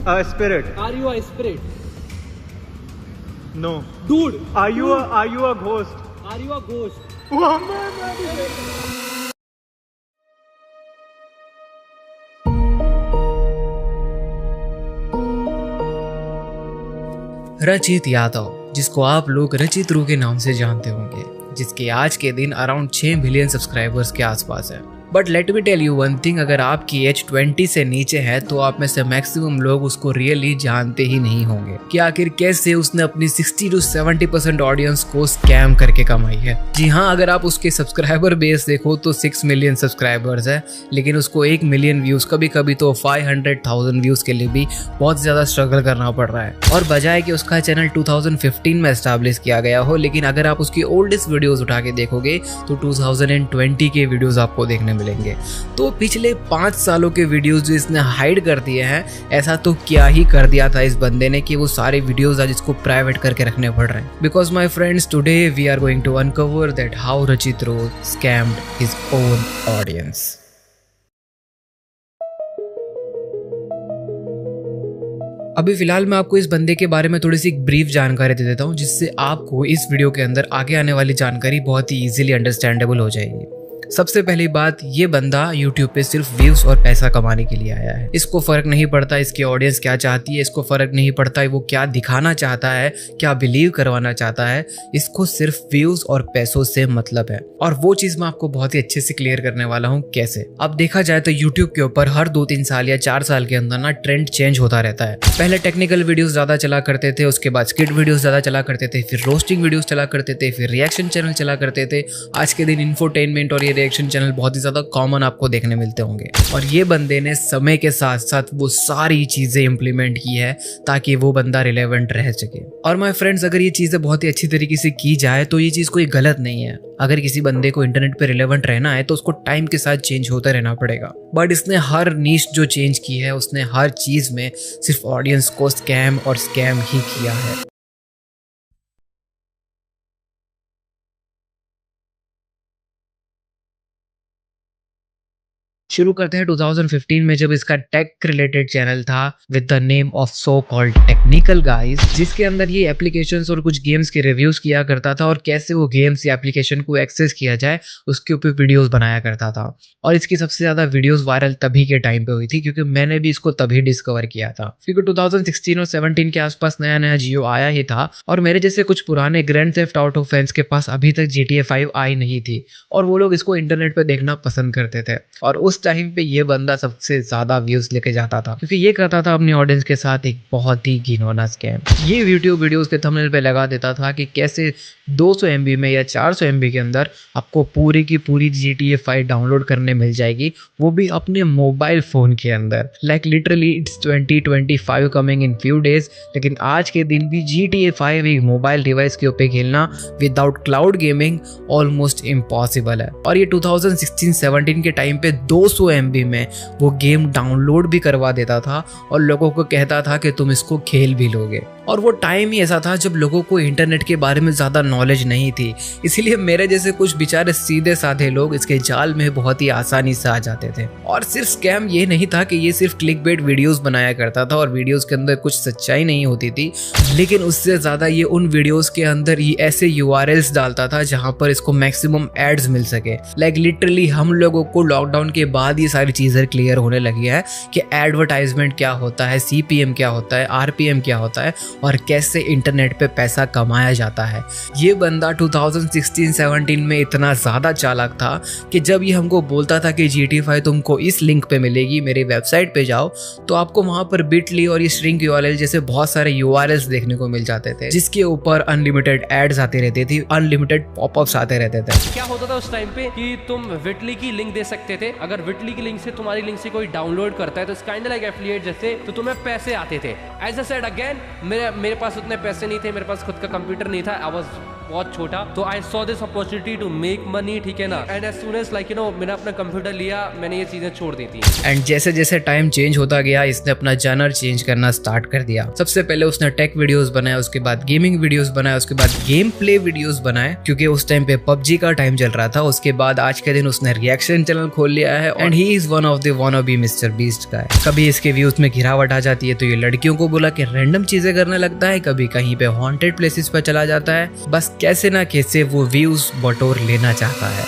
A spirit. Are you a spirit? No. Dude. Are you a ghost? Are you a ghost? रचित यादव, जिसको आप लोग रचित रू के नाम से जानते होंगे, जिसके आज के दिन अराउंड 6 मिलियन सब्सक्राइबर्स के आसपास है। But let me tell you one thing, अगर आपकी एज 20 से नीचे है तो आप में से मैक्सिमम लोग उसको रियली जानते ही नहीं होंगे कि आखिर कैसे उसने अपनी 60 to 70% ऑडियंस को स्कैम करके कमाई है। जी हाँ, अगर आप उसके सब्सक्राइबर बेस देखो तो 6 मिलियन सब्सक्राइबर्स है, लेकिन उसको 1 मिलियन व्यूज, कभी कभी तो 500,000 व्यूज के लिए भी बहुत ज्यादा स्ट्रगल करना पड़ रहा है। और बजाय कि उसका चैनल 2015 में एस्टैब्लिश किया गया हो, लेकिन अगर आप उसकी ओल्डेस्ट वीडियोस उठा के देखोगे तो 2020 के वीडियोस आपको देखने मिलेंगे। तो पिछले 5 सालों के वीडियोस जो इसने हाइड कर दिए हैं, ऐसा तो क्या ही कर दिया था इस बंदे ने कि वो सारे वीडियोस आज इसको प्राइवेट करके रखने पड़ रहे हैं। Because my friends, today we are going to uncover that how Rachitroo scammed his own audience. अभी फिलहाल मैं आपको इस बंदे के बारे में थोड़ी सी ब्रीफ जानकारी दे देता हूँ, जिससे आपको इस वीडियो के अंदर आगे आने वाली जानकारी बहुत ही इजीली अंडरस्टैंडेबल हो जाएगी। सबसे पहली बात, ये बंदा YouTube पे सिर्फ व्यूज और पैसा कमाने के लिए आया है। इसको फर्क नहीं पड़ता इसकी ऑडियंस क्या चाहती है, इसको फर्क नहीं पड़ता वो क्या दिखाना चाहता है, क्या बिलीव करवाना चाहता है। इसको सिर्फ व्यूज और पैसों से मतलब है। और वो चीज मैं आपको बहुत ही अच्छे से क्लियर करने वाला हूँ कैसे। अब देखा जाए तो YouTube के ऊपर हर 2-3 साल या 4 साल के अंदर ना ट्रेंड चेंज होता रहता है। पहले टेक्निकल वीडियोस ज्यादा चला करते थे, उसके बाद स्किट वीडियोस ज्यादा चला करते थे, फिर रोस्टिंग वीडियोस चला करते थे, फिर रिएक्शन चैनल चला करते थे। आज के दिन इंफोटेनमेंट और ये रिएक्शन चैनल बहुत ही ज्यादा कॉमन आपको देखने मिलते होंगे। और ये बंदे ने समय के साथ साथ वो सारी चीजें इंप्लीमेंट की है ताकि वो बंदा रिलेवेंट रह सके। और माय फ्रेंड्स, अगर ये चीजें बहुत ही अच्छी तरीके से की जाए तो ये चीज कोई गलत नहीं है। अगर किसी बंदे को इंटरनेट पे रिलेवेंट रहना है तो उसको टाइम के साथ चेंज होता रहना पड़ेगा। बट इसने हर नीश जो चेंज की है, उसने हर चीज में सिर्फ ऑडियंस को स्कैम और स्कैम ही किया है। शुरू करते हैं 2015 में, जब इसका टेक रिलेटेड चैनल था with the name of so called technical guys, जिसके अंदर ये एप्लीकेशंस और कुछ गेम्स के रिव्यूज किया करता था और कैसे वो गेम्स या एप्लीकेशन को एक्सेस किया जाए उसके ऊपर वीडियोस बनाया करता था। और इसकी सबसे ज्यादा वीडियोस वायरल तभी के टाइम पे हुई थी क्योंकि मैंने भी इसको तभी डिस्कवर किया था, क्योंकि 2016 और 17 के आसपास नया नया जियो आया ही था और मेरे जैसे कुछ पुराने ग्रैंड थेफ्ट ऑटो फैंस के पास अभी तक GTA 5 आई नहीं थी और वो लोग इसको इंटरनेट पे देखना पसंद करते थे। और उस टाइम पे ये बंदा सबसे ज्यादा व्यूज लेके जाता था क्योंकि ये करता था अपनी ऑडियंस के साथ एक बहुत ही घिनौना स्कैम। ये यूट्यूब वीडियोस के थंबनेल पे लगा देता था कि कैसे 200 MB में या 400 MB के अंदर आपको पूरी की पूरी GTA 5 डाउनलोड करने मिल जाएगी, वो भी अपने मोबाइल फोन के अंदर। Like literally it's 2025 coming in few days, लेकिन आज के दिन भी GTA 5 एक मोबाइल डिवाइस के ऊपर खेलना without cloud gaming almost impossible है। और ये 2016-17 के टाइम पे 200 MB में वो गेम डाउनलोड भी करवा देता था और लोगों को कहता था कि तुम इसको खेल भी लोगे। और वो टाइम ही ऐसा था जब लोगों को इंटरनेट के बारे में ज़्यादा नॉलेज नहीं थी, इसीलिए मेरे जैसे कुछ बेचारे सीधे साधे लोग इसके जाल में बहुत ही आसानी से आ जाते थे। और सिर्फ स्कैम ये नहीं था कि ये सिर्फ क्लिकबेट वीडियोस बनाया करता था और वीडियोस के अंदर कुछ सच्चाई नहीं होती थी, लेकिन उससे ज़्यादा ये उन वीडियोस के अंदर ये ऐसे URLs डालता था जहाँ पर इसको मैक्सिमम एड्स मिल सके। लाइक लिटरली हम लोगों को लॉकडाउन के बाद ये सारी चीज़ें क्लियर होने लगी है कि एडवर्टाइजमेंट क्या होता है, CPM क्या होता है, RPM क्या होता है और कैसे इंटरनेट पे पैसा कमाया जाता है। ये बंदा 2016-17 में इतना ज़्यादा चालाक था कि जब ये हमको बोलता था कि GTA 5 तुमको इस लिंक पे मिलेगी, मेरी वेबसाइट पे जाओ, तो आपको वहाँ पर बिटली और ये स्ट्रिंग URL जैसे बहुत सारे URLs देखने को मिल जाते थे जिसके ऊपर अनलिमिटेड एड्स आती रहती थी, अनलिमिटेड पॉपअप्स आते रहते थे। क्या होता था उस टाइम पे कि तुम विटली की लिंक दे सकते थे, अगर विटली की लिंक से तुम्हारी लिंक से कोई डाउनलोड करता है तो काइंड लाइक एफिलिएट जैसे, तो तुम्हें पैसे आते थे। एज आई सेड अगेन, मेरे पास उतने पैसे नहीं थे, मेरे पास खुद का कंप्यूटर नहीं था, आई वाज बहुत छोटा, तो I saw this opportunity to make money, ठीक है ना। And as soon as like मैंने अपना कंप्यूटर लिया, मैंने ये चीजें छोड़ दी थी। एंड जैसे जैसे टाइम चेंज होता गया, इसने अपना जॉनर चेंज करना स्टार्ट कर दिया। सबसे पहले उसने टेक वीडियोस बनाया, उसके बाद गेमिंग वीडियोस बनाया, उसके बाद गेम प्ले वीडियोस बनाए, क्योंकि उस टाइम पे पबजी का टाइम चल रहा था। उसके बाद आज के दिन उसने रिएक्शन चैनल खोल लिया है and he is one of the wannabe Mister Beast का है। कभी इसके व्यूज में गिरावट आ जाती है तो ये लड़कियों को बुला के रैंडम चीजें करने लगता है, कभी कहीं पे हॉन्टेड प्लेसेस पर चला जाता है, बस कैसे ना कैसे वो व्यूज बटोर लेना चाहता है।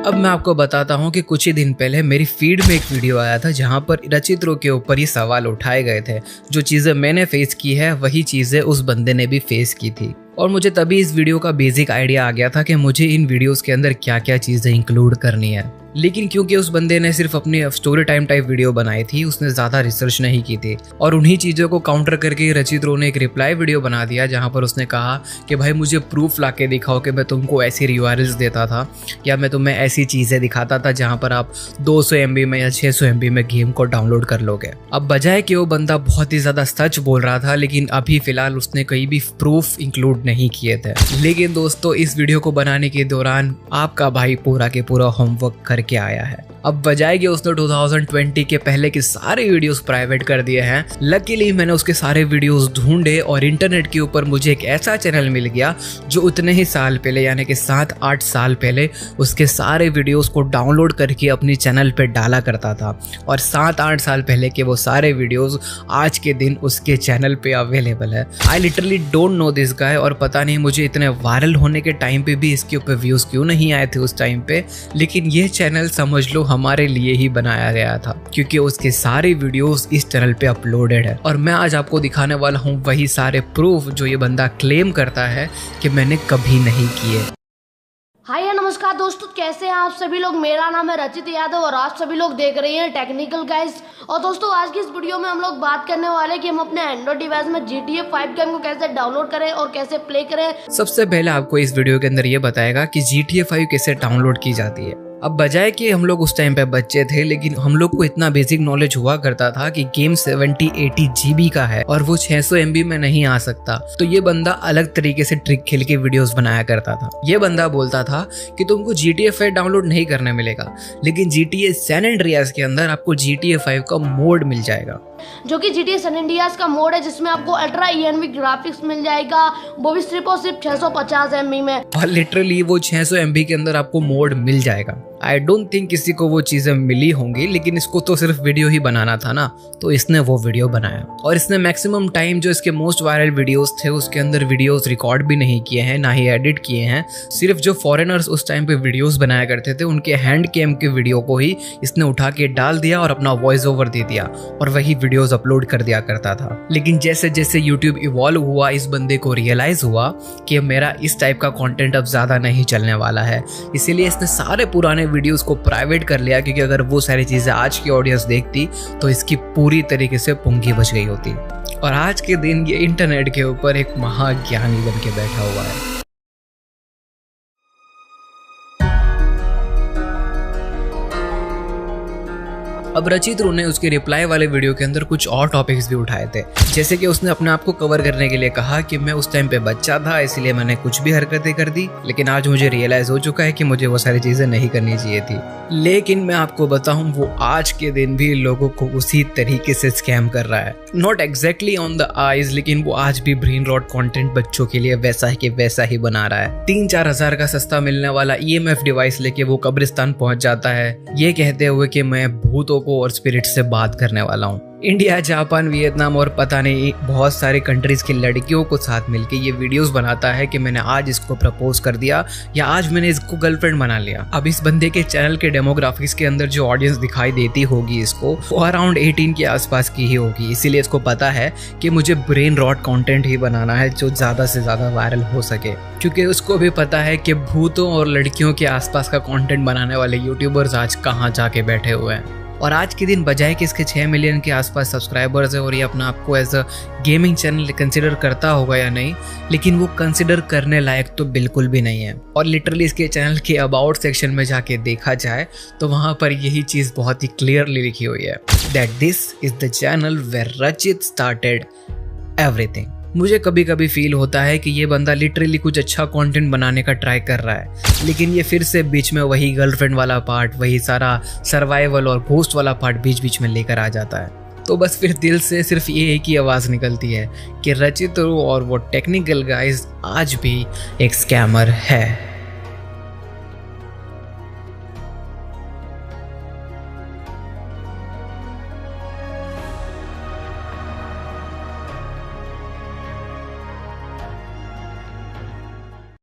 अब मैं आपको बताता हूँ कि कुछ ही दिन पहले मेरी फीड में एक वीडियो आया था जहाँ पर रचित्रों के ऊपर ये सवाल उठाए गए थे। जो चीज़ें मैंने फेस की है वही चीज़ें उस बंदे ने भी फेस की थी, और मुझे तभी इस वीडियो का बेसिक आइडिया आ गया था कि मुझे इन वीडियोस के अंदर क्या क्या चीज़ें इंक्लूड करनी है। लेकिन क्योंकि उस बंदे ने सिर्फ अपनी स्टोरी टाइम टाइप वीडियो बनाई थी, उसने ज़्यादा रिसर्च नहीं की थी, और उन्हीं चीज़ों को काउंटर करके रचित्रों ने एक रिप्लाई वीडियो बना दिया जहाँ पर उसने कहा कि भाई मुझे प्रूफ ला के दिखाओ कि मैं तुमको ऐसी URLs देता था या मैं तुम्हें ऐसी चीज़ें दिखाता था जहाँ पर आप 200 MB में या 600 MB में गेम को डाउनलोड कर लोगे। अब बजाय कि वो बंदा बहुत ही ज़्यादा सच बोल रहा था, लेकिन अभी फ़िलहाल उसने कहीं भी प्रूफ इंक्लूड नहीं किए थे। लेकिन दोस्तों, इस वीडियो को बनाने के दौरान आपका भाई पूरा के पूरा होमवर्क करके आया है। अब बजाय कि उसने 2020 के पहले के सारे वीडियोस प्राइवेट कर दिए हैं, लकीली मैंने उसके सारे वीडियोस ढूंढे और इंटरनेट के ऊपर मुझे एक ऐसा चैनल मिल गया जो उतने ही साल पहले यानी कि 7-8 साल पहले उसके सारे वीडियोस को डाउनलोड करके अपनी चैनल पे डाला करता था, और 7-8 साल पहले के वो सारे वीडियोस आज के दिन उसके चैनल पे अवेलेबल है। I literally don't know this guy, और पता नहीं मुझे इतने वायरल होने के टाइम पे भी इसके ऊपर व्यूज क्यों नहीं आए थे उस टाइम पे, लेकिन ये चैनल समझ लो हमारे लिए ही बनाया गया था, क्योंकि उसके सारे वीडियोस इस चैनल पे अपलोडेड है। और मैं आज आपको दिखाने वाला हूँ वही सारे प्रूफ जो ये बंदा क्लेम करता है कि मैंने कभी नहीं किए। हाय नमस्कार दोस्तों, कैसे हैं आप सभी लोग। मेरा नाम है रचित यादव और आप सभी लोग देख रहे हैं टेक्निकल गाइस। और दोस्तों, आज की इस वीडियो में हम लोग बात करने वाले हैं कि हम अपने एंड्रॉइड डिवाइस में GTA 5 गेम को कैसे डाउनलोड करें और कैसे प्ले करें। सबसे पहले आपको इस वीडियो के अंदर ये बताएगा कि GTA 5 कैसे डाउनलोड की जाती है। अब बजाय कि हम लोग उस टाइम पे बच्चे थे, लेकिन हम लोग को इतना बेसिक नॉलेज हुआ करता था कि गेम 70-80 GB का है और वो 600 MB में नहीं आ सकता, तो ये बंदा अलग तरीके से ट्रिक खेल के वीडियोस बनाया करता था। ये बंदा बोलता था कि तुमको GTA 5 डाउनलोड नहीं करने मिलेगा, लेकिन GTA सैन एंड्रियास के अंदर आपको GTA 5 का मोड मिल जाएगा, जो कि GTA सैन एंड्रियास का मोड है, जिसमें आपको अल्ट्रा ENV ग्राफिक्स मिल जाएगा, वो भी सिर्फ और सिर्फ 650 MB में। और लिटरली वो 600 MB के अंदर आपको मोड मिल जाएगा। आई डोंट थिंक किसी को वो चीजें मिली होंगी, लेकिन इसको तो सिर्फ वीडियो ही बनाना था ना, तो इसने वो वीडियो बनाया। और इसने मैक्सिमम टाइम जो इसके मोस्ट वायरल वीडियोस थे उसके अंदर वीडियोस रिकॉर्ड भी नहीं किए हैं, ना ही एडिट किए हैं। सिर्फ जो फॉरेनर्स उस टाइम पे वीडियोस बनाया करते थे उनके हैंड कैम के वीडियो को ही इसने उठा के डाल दिया और अपना वॉइस ओवर दे दिया और वही वीडियोस अपलोड कर दिया करता था। लेकिन जैसे जैसे यूट्यूब इवॉल्व हुआ, इस बंदे को रियलाइज हुआ कि मेरा इस टाइप का कंटेंट अब ज्यादा नहीं चलने वाला है, इसीलिए इसने सारे पुराने वीडियोस को प्राइवेट कर लिया, क्योंकि अगर वो सारी चीजें आज की ऑडियंस देखती तो इसकी पूरी तरीके से पुंगी बच गई होती। और आज के दिन ये इंटरनेट के ऊपर एक महाज्ञानी बन के बैठा हुआ है। अब रचित्रो ने उसके रिप्लाई वाले वीडियो के अंदर कुछ और टॉपिक्स भी उठाए थे, जैसे कि उसने अपने आप को कवर करने के लिए कहा कि मैं उस टाइम पे बच्चा था इसलिए मैंने कुछ भी हरकतें कर दी, लेकिन आज मुझे रियलाइज हो चुका है कि मुझे वो सारी चीजें नहीं करनी चाहिए थी। लेकिन मैं आपको बताऊं, वो आज के दिन भी लोगों को उसी तरीके से स्कैम कर रहा है। Not exactly on the eyes, लेकिन वो आज भी ब्रेन रॉट कंटेंट बच्चों के लिए वैसा ही वैसा ही बना रहा है। 3-4 हज़ार का सस्ता मिलने वाला EMF डिवाइस लेके वो कब्रिस्तान पहुंच जाता है, ये कहते हुए कि मैं भूतों को और स्पिरिट से बात करने वाला हूँ। इंडिया, जापान, वियतनाम और पता नहीं बहुत सारे कंट्रीज की लड़कियों को साथ मिलके ये वीडियोस बनाता है कि मैंने आज इसको प्रपोज कर दिया या आज मैंने इसको गर्लफ्रेंड बना लिया। अब इस बंदे के चैनल के डेमोग्राफिक्स के अंदर जो ऑडियंस दिखाई देती होगी इसको, वो अराउंड 18 के आसपास की ही होगी, इसीलिए इसको पता है कि मुझे ब्रेन रॉट कंटेंट ही बनाना है जो ज़्यादा से ज़्यादा वायरल हो सके, क्योंकि उसको भी पता है कि भूतों और लड़कियों के आसपास का कंटेंट बनाने वाले यूट्यूबर्स आज कहाँ जाके बैठे हुए हैं। और आज के दिन बजाय कि इसके 6 मिलियन के आसपास सब्सक्राइबर्स है और ये अपना आपको as a gaming channel consider करता होगा या नहीं, लेकिन वो कंसिडर करने लायक तो बिल्कुल भी नहीं है। और लिटरली इसके चैनल के अबाउट सेक्शन में जाके देखा जाए तो वहाँ पर यही चीज़ बहुत ही क्लियरली लिखी हुई है that this is the channel where Rachit started everything. मुझे कभी कभी फील होता है कि ये बंदा लिटरली कुछ अच्छा कंटेंट बनाने का ट्राई कर रहा है, लेकिन ये फिर से बीच में वही गर्लफ्रेंड वाला पार्ट, वही सारा सर्वाइवल और घोस्ट वाला पार्ट बीच बीच में लेकर आ जाता है। तो बस फिर दिल से सिर्फ ये एक ही आवाज़ निकलती है कि रचित और वो टेक्निकल गाइज आज भी एक स्कैमर है।